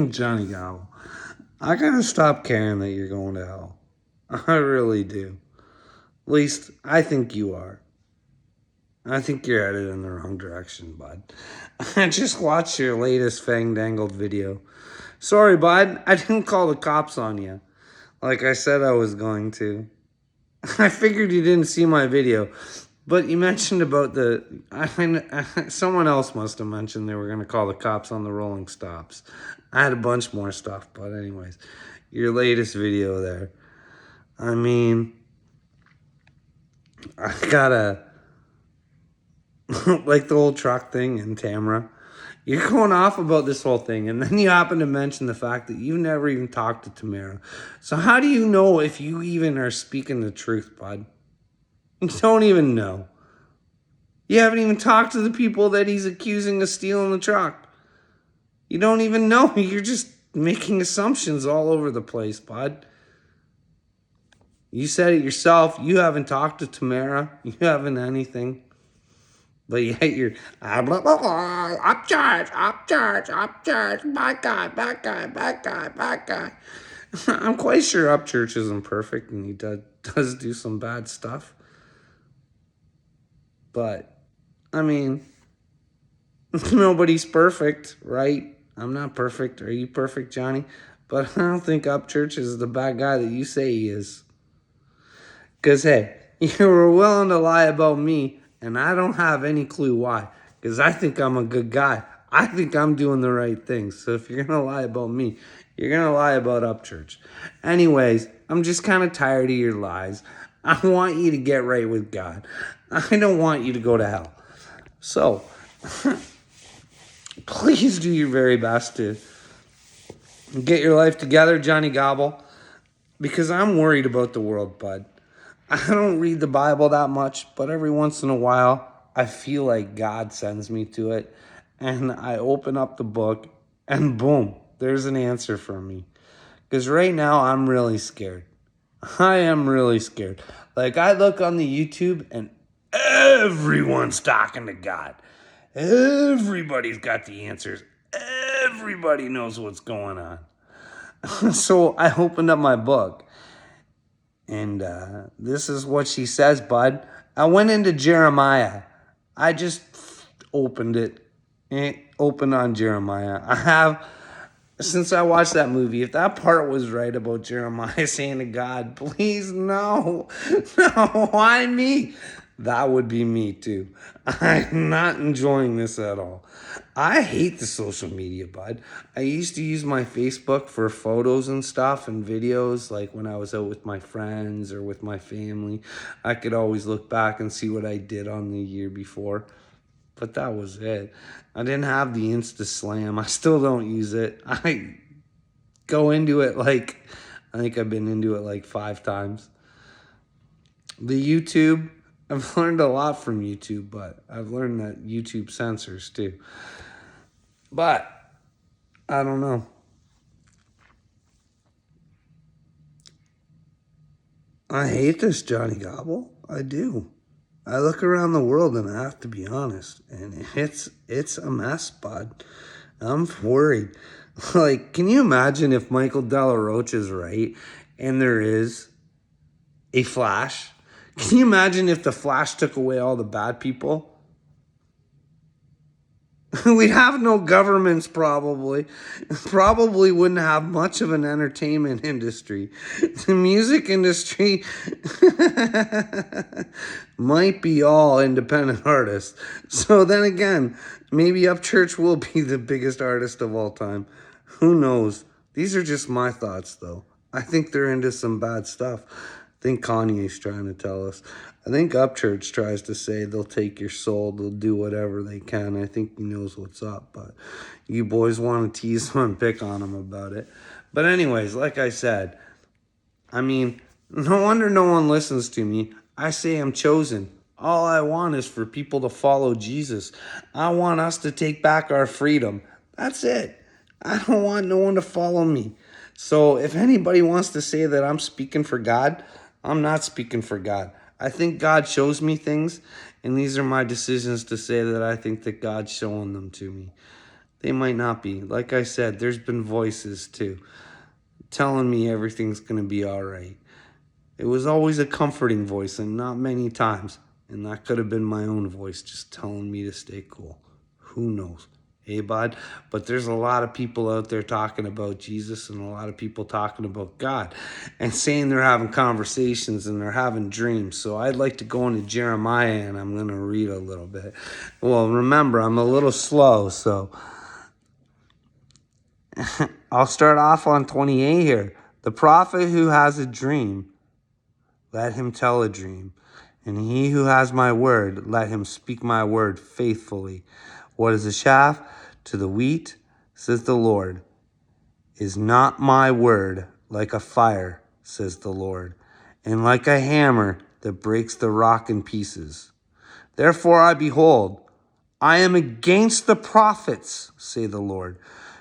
Johnny Gobble, I gotta stop caring that you're going to hell. I really do. At least, I think you are. I think you're headed in the wrong direction, bud. I just watched your latest Fang Dangled video. Sorry, bud, I didn't call the cops on you, like I said I was going to. I figured you didn't see my video, but you mentioned about someone else must have mentioned they were going to call the cops on the rolling stops. I had a bunch more stuff, but anyways, your latest video there. I mean, I gotta, like the whole truck thing in Tamra. You're going off about this whole thing, and then you happen to mention the fact that you've never even talked to Tamara. So how do you know if you even are speaking the truth, bud? You don't even know. You haven't even talked to the people that he's accusing of stealing the truck. You don't even know. You're just making assumptions all over the place, bud. You said it yourself. You haven't talked to Tamara. You haven't anything. But yet you're upcharge, bad guy. I'm quite sure Upchurch isn't perfect and he does do some bad stuff. But, I mean, nobody's perfect, right? I'm not perfect. Are you perfect, Johnny? But I don't think Upchurch is the bad guy that you say he is. Because, hey, you were willing to lie about me, and I don't have any clue why. Because I think I'm a good guy. I think I'm doing the right thing. So if you're going to lie about me, you're going to lie about Upchurch. Anyways, I'm just kind of tired of your lies. I want you to get right with God. I don't want you to go to hell. So, please do your very best to get your life together, Johnny Gobble. Because I'm worried about the world, bud. I don't read the Bible that much, but every once in a while, I feel like God sends me to it. And I open up the book, and boom, there's an answer for me. Because right now, I'm really scared. I am really scared. Like, I look on the YouTube, and everyone's talking to God. Everybody's got the answers. Everybody knows what's going on. So I opened up my book. And this is what she says, bud. I went into Jeremiah. I just opened it. Opened on Jeremiah. I have, since I watched that movie, if that part was right about Jeremiah saying to God, please, no, no, why me? That would be me too. I'm not enjoying this at all. I hate the social media, bud. I used to use my Facebook for photos and stuff and videos, like when I was out with my friends or with my family. I could always look back and see what I did on the year before. But that was it. I didn't have the Insta Slam. I still don't use it. I go into it like, I think I've been into it like 5 times. The YouTube, I've learned a lot from YouTube, but I've learned that YouTube censors too. But, I don't know. I hate this Johnny Gobble. I do. I look around the world and I have to be honest. And it's a mess, bud. I'm worried. Like, can you imagine if Michael Della Roche is right and there is a Flash? Can you imagine if the Flash took away all the bad people? We'd have no governments probably. Probably wouldn't have much of an entertainment industry. The music industry might be all independent artists. So then again, maybe Upchurch will be the biggest artist of all time. Who knows? These are just my thoughts though. I think they're into some bad stuff. I think Kanye's trying to tell us. I think Upchurch tries to say they'll take your soul, they'll do whatever they can. I think he knows what's up, but you boys want to tease him and pick on him about it. But anyways, like I said, I mean, no wonder no one listens to me. I say I'm chosen. All I want is for people to follow Jesus. I want us to take back our freedom. That's it. I don't want no one to follow me. So if anybody wants to say that I'm speaking for God, I'm not speaking for God. I think God shows me things, and these are my decisions to say that I think that God's showing them to me. They might not be. Like I said, there's been voices too telling me everything's going to be all right. It was always a comforting voice, and not many times. And that could have been my own voice just telling me to stay cool. Who knows? Hey, bud? But there's a lot of people out there talking about Jesus and a lot of people talking about God and saying they're having conversations and they're having dreams. So I'd like to go into Jeremiah and I'm going to read a little bit. Well, remember, I'm a little slow, so I'll start off on 28 here. The prophet who has a dream, let him tell a dream. And he who has my word, let him speak my word faithfully. What is the chaff to the wheat, says the Lord? Is not my word like a fire, says the Lord, and like a hammer that breaks the rock in pieces? Therefore I am against the prophets, say the Lord,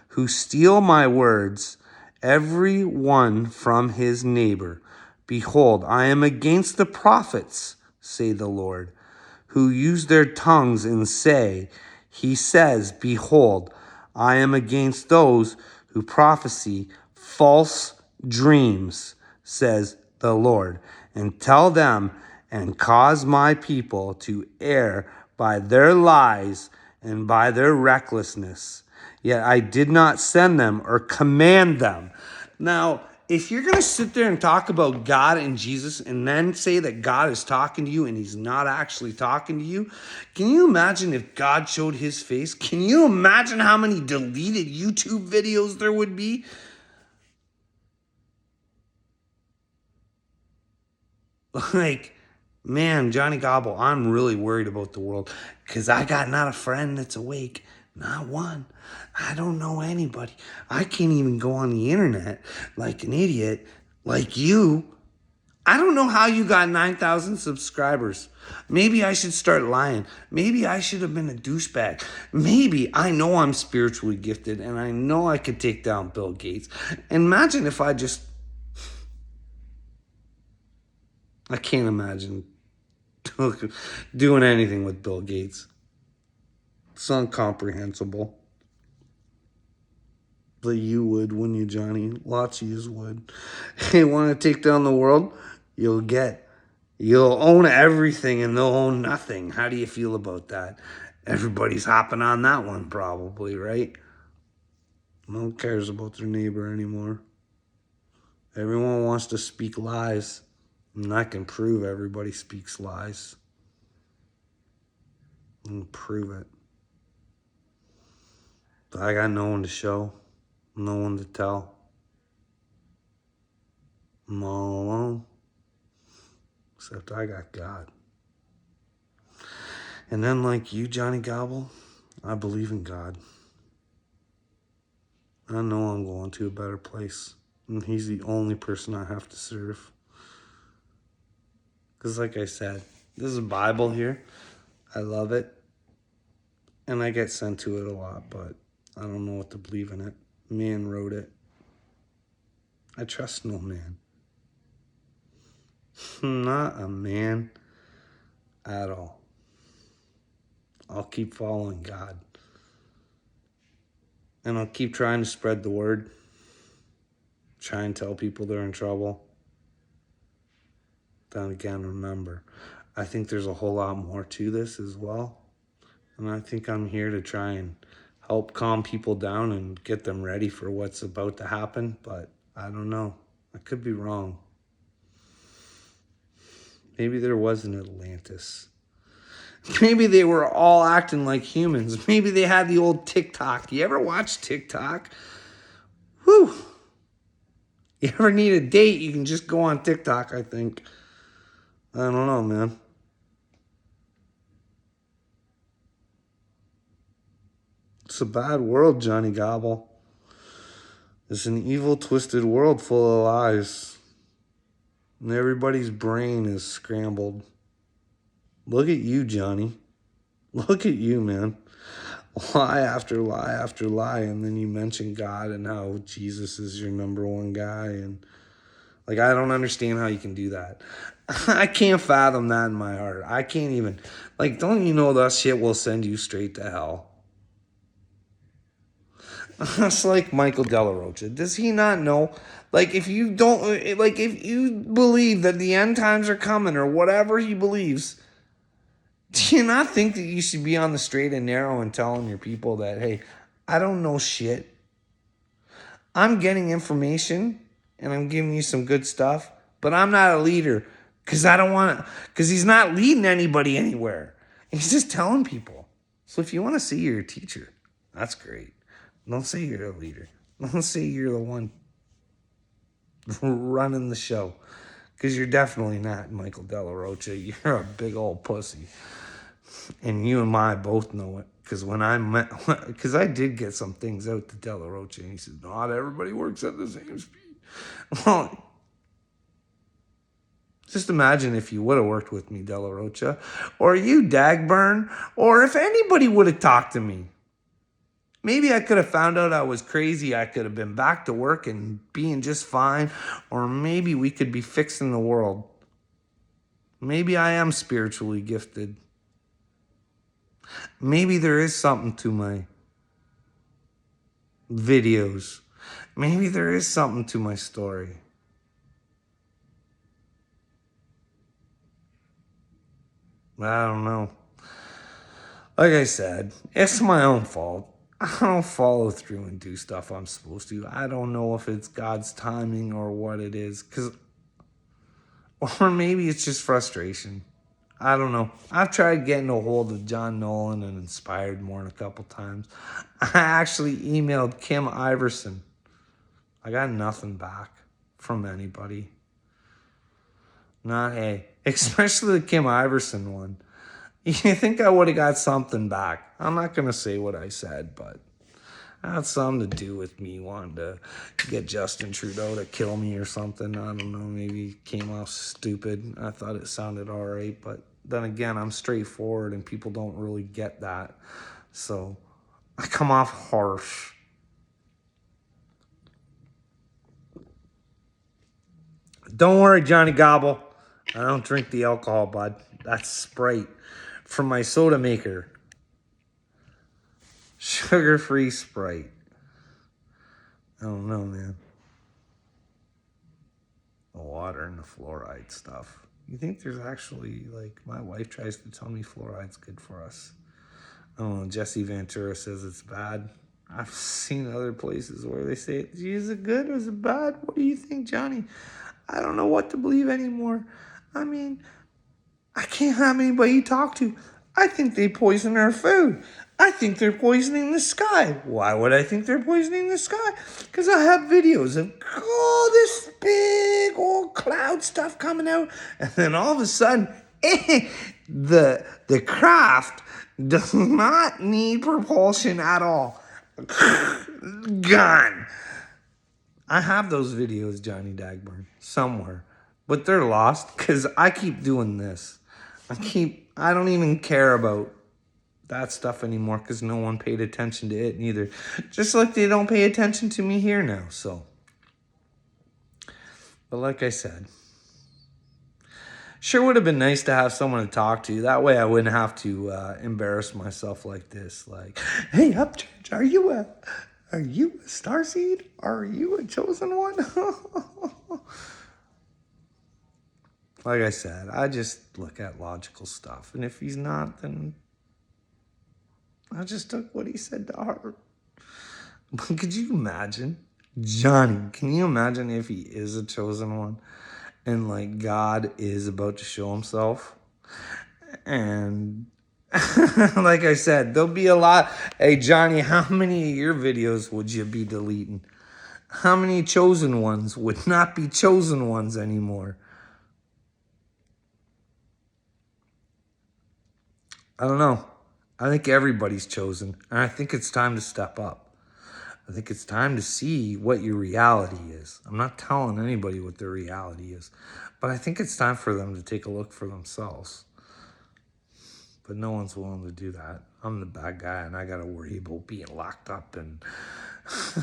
who steal my words, every one from his neighbor. Behold, I am against the prophets, say the Lord, who use their tongues and say, he says, behold, I am against those who prophesy false dreams, says the Lord, and tell them and cause my people to err by their lies and by their recklessness. Yet I did not send them or command them. Now, if you're going to sit there and talk about God and Jesus and then say that God is talking to you and he's not actually talking to you, can you imagine if God showed his face? Can you imagine how many deleted YouTube videos there would be? Like, man, Johnny Gobble, I'm really worried about the world because I got not a friend that's awake. Not one. I don't know anybody. I can't even go on the internet like an idiot like you. I don't know how you got 9,000 subscribers. Maybe I should start lying. Maybe I should have been a douchebag. Maybe I know I'm spiritually gifted and I know I could take down Bill Gates. Imagine if I can't imagine doing anything with Bill Gates. It's incomprehensible. But you would, wouldn't you, Johnny? Lots of yous would. You want to take down the world? You'll own everything and they'll own nothing. How do you feel about that? Everybody's hopping on that one probably, right? No one cares about their neighbor anymore. Everyone wants to speak lies. And I can prove everybody speaks lies. I can prove it. But I got no one to show. No one to tell. I'm all alone. Except I got God. And then like you, Johnny Gobble, I believe in God. I know I'm going to a better place. And he's the only person I have to serve. Because like I said, this is a Bible here. I love it. And I get sent to it a lot, but I don't know what to believe in it. Man wrote it. I trust no man. Not a man at all. I'll keep following God. And I'll keep trying to spread the word. Try and tell people they're in trouble. Then again, remember, I think there's a whole lot more to this as well. And I think I'm here to try and help calm people down and get them ready for what's about to happen. But I don't know. I could be wrong. Maybe there was an Atlantis. Maybe they were all acting like humans. Maybe they had the old TikTok. You ever watch TikTok? Whew. You ever need a date, you can just go on TikTok, I think. I don't know, man. It's a bad world, Johnny Gobble. It's an evil, twisted world full of lies. And everybody's brain is scrambled. Look at you, Johnny. Look at you, man. Lie after lie after lie. And then you mention God and how Jesus is your number one guy. And like, I don't understand how you can do that. I can't fathom that in my heart. I can't even. Like, don't you know that shit will send you straight to hell? Just like Michael Della Rocha. Does he not know? Like, if you don't, like, if you believe that the end times are coming or whatever he believes, do you not think that you should be on the straight and narrow and telling your people that, hey, I don't know shit. I'm getting information and I'm giving you some good stuff, but I'm not a leader because I don't want to, because he's not leading anybody anywhere. He's just telling people. So if you want to say you're a teacher, that's great. Don't say you're a leader. Don't say you're the one running the show, because you're definitely not Michael Della Rocha. You're a big old pussy. And you and I both know it. Because when I met, because I did get some things out to Della Rocha, and he said, not everybody works at the same speed. Well, just imagine if you would have worked with me, Della Rocha, or you, Dagburn, or if anybody would have talked to me. Maybe I could have found out I was crazy. I could have been back to work and being just fine. Or maybe we could be fixing the world. Maybe I am spiritually gifted. Maybe there is something to my videos. Maybe there is something to my story. I don't know. Like I said, it's my own fault. I don't follow through and do stuff I'm supposed to. I don't know if it's God's timing or what it is. Or maybe it's just frustration. I don't know. I've tried getting a hold of John Nolan and Inspired More a couple times. I actually emailed Kim Iverson. I got nothing back from anybody. Not hey. Especially the Kim Iverson one. You think I would have got something back. I'm not going to say what I said, but it had something to do with me wanting to get Justin Trudeau to kill me or something. I don't know. Maybe it came off stupid. I thought it sounded all right, but then again, I'm straightforward and people don't really get that. So I come off harsh. Don't worry, Johnny Gobble. I don't drink the alcohol, bud. That's Sprite from my soda maker. Sugar-free Sprite. I don't know, man. The water and the fluoride stuff. You think there's actually, like, my wife tries to tell me fluoride's good for us. I don't know, Jesse Ventura says it's bad. I've seen other places where they say, is it good or is it bad? What do you think, Johnny? I don't know what to believe anymore. I mean, I can't have anybody talk to. I think they poison our food. I think they're poisoning the sky. Why would I think they're poisoning the sky? Because I have videos of all this big old cloud stuff coming out. And then all of a sudden, the craft does not need propulsion at all. Gone. I have those videos, Johnny Dagburn, somewhere. But they're lost because I keep doing this. I don't even care about that stuff anymore because no one paid attention to it neither. Just like they don't pay attention to me here now, so. But like I said, sure would have been nice to have someone to talk to. That way I wouldn't have to embarrass myself like this. Like, hey, Upchurch, are you a starseed? Are you a chosen one? Like I said, I just look at logical stuff. And if he's not, then I just took what he said to heart. But could you imagine? Johnny, can you imagine if he is a chosen one? And like God is about to show himself? And like I said, there'll be a lot. Hey, Johnny, how many of your videos would you be deleting? How many chosen ones would not be chosen ones anymore? I don't know. I think everybody's chosen, and I think it's time to step up. I think it's time to see what your reality is. I'm not telling anybody what their reality is, but I think it's time for them to take a look for themselves. But no one's willing to do that. I'm the bad guy, and I got to worry about being locked up and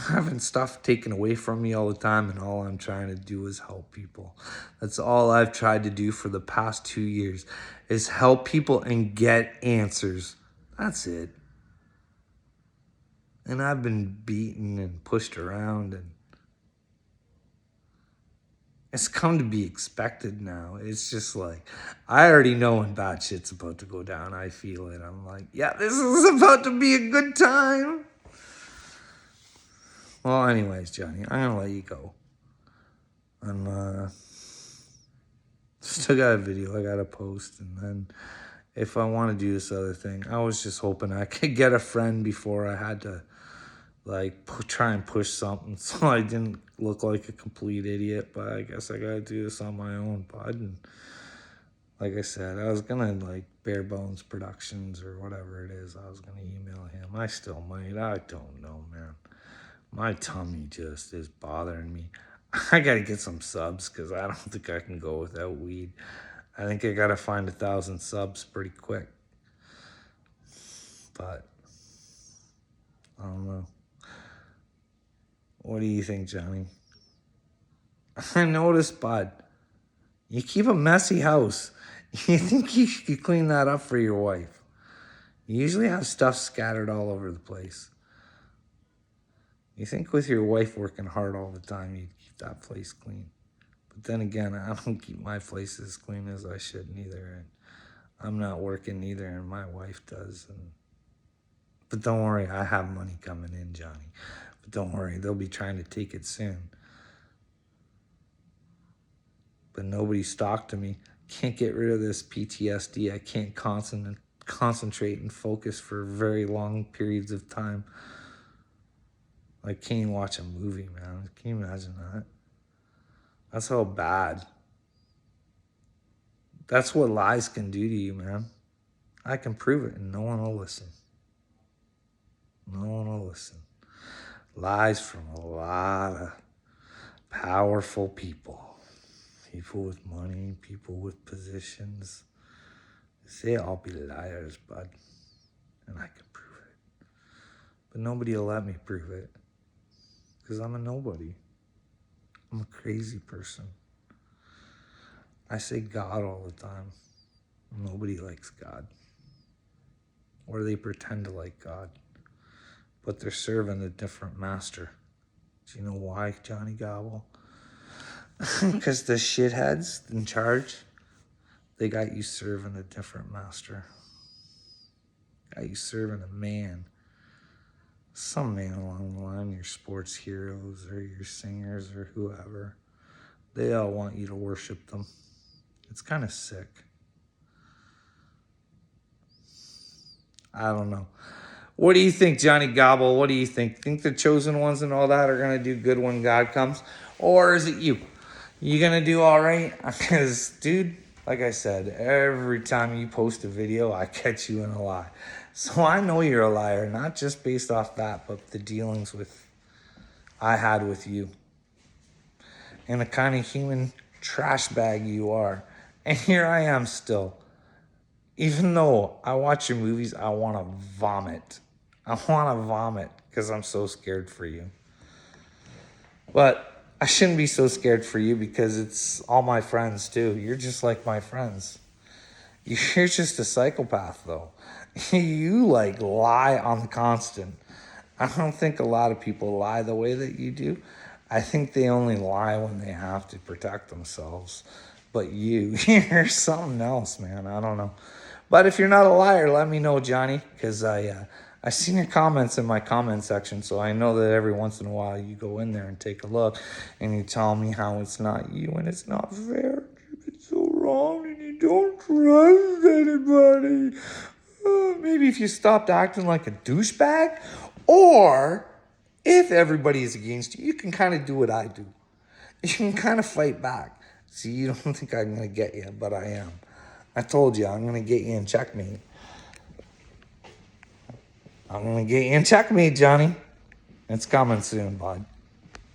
having stuff taken away from me all the time, and all I'm trying to do is help people. That's all I've tried to do for the past 2 years, is help people and get answers. That's it. And I've been beaten and pushed around, and it's come to be expected now. It's just like, I already know when bad shit's about to go down. I feel it. I'm like, yeah, this is about to be a good time. Well, anyways, Johnny, I'm going to let you go. I'm still got a video I got to post, and then if I want to do this other thing, I was just hoping I could get a friend before I had to like try and push something so I didn't look like a complete idiot. But I guess I gotta do this on my own, bud. And like I said, I was gonna like Bare Bones Productions or whatever it is. I was gonna email him. I still might. I don't know, man. My tummy just is bothering me. I gotta get some subs because I don't think I can go without weed. I think I gotta find 1,000 subs pretty quick. But I don't know. What do you think, Johnny? I noticed, bud, you keep a messy house. You think you should clean that up for your wife? You usually have stuff scattered all over the place. You think with your wife working hard all the time, you'd keep that place clean. But then again, I don't keep my place as clean as I should neither. And I'm not working either, and my wife does. But don't worry, I have money coming in, Johnny. But don't worry, they'll be trying to take it soon. But nobody's talked to me. Can't get rid of this PTSD. I can't concentrate and focus for very long periods of time. Like, can't even watch a movie, man. Can you imagine that? That's how bad. That's what lies can do to you, man. I can prove it, and no one will listen. No one will listen. Lies from a lot of powerful people. People with money, people with positions. They all be liars, bud. And I can prove it. But nobody will let me prove it. Because I'm a nobody. I'm a crazy person. I say God all the time. Nobody likes God. Or they pretend to like God. But they're serving a different master. Do you know why, Johnny Gobble? Because the shitheads in charge, they got you serving a different master. Got you serving a man. Some man along the line, your sports heroes or your singers or whoever. They all want you to worship them. It's kind of sick. I don't know. What do you think, Johnny Gobble? What do you think? Think the chosen ones and all that are going to do good when God comes? Or is it you? You going to do all right? Because, dude, like I said, every time you post a video, I catch you in a lie. So I know you're a liar, not just based off that, but the dealings I had with you. And the kind of human trash bag you are. And here I am still. Even though I watch your movies, I want to vomit. I want to vomit because I'm so scared for you. But I shouldn't be so scared for you because it's all my friends too. You're just like my friends. You're just a psychopath though. You like lie on the constant. I don't think a lot of people lie the way that you do. I think they only lie when they have to protect themselves. But you're something else, man. I don't know. But if you're not a liar, let me know, Johnny, because I seen your comments in my comment section, so I know that every once in a while you go in there and take a look, and you tell me how it's not you and it's not fair. It's so wrong, and you don't trust anybody. Maybe if you stopped acting like a douchebag, or if everybody is against you, you can kind of do what I do. You can kind of fight back. See, you don't think I'm going to get you, but I am. I told you, I'm going to get you in checkmate. I'm going to get you in checkmate, Johnny. It's coming soon, bud.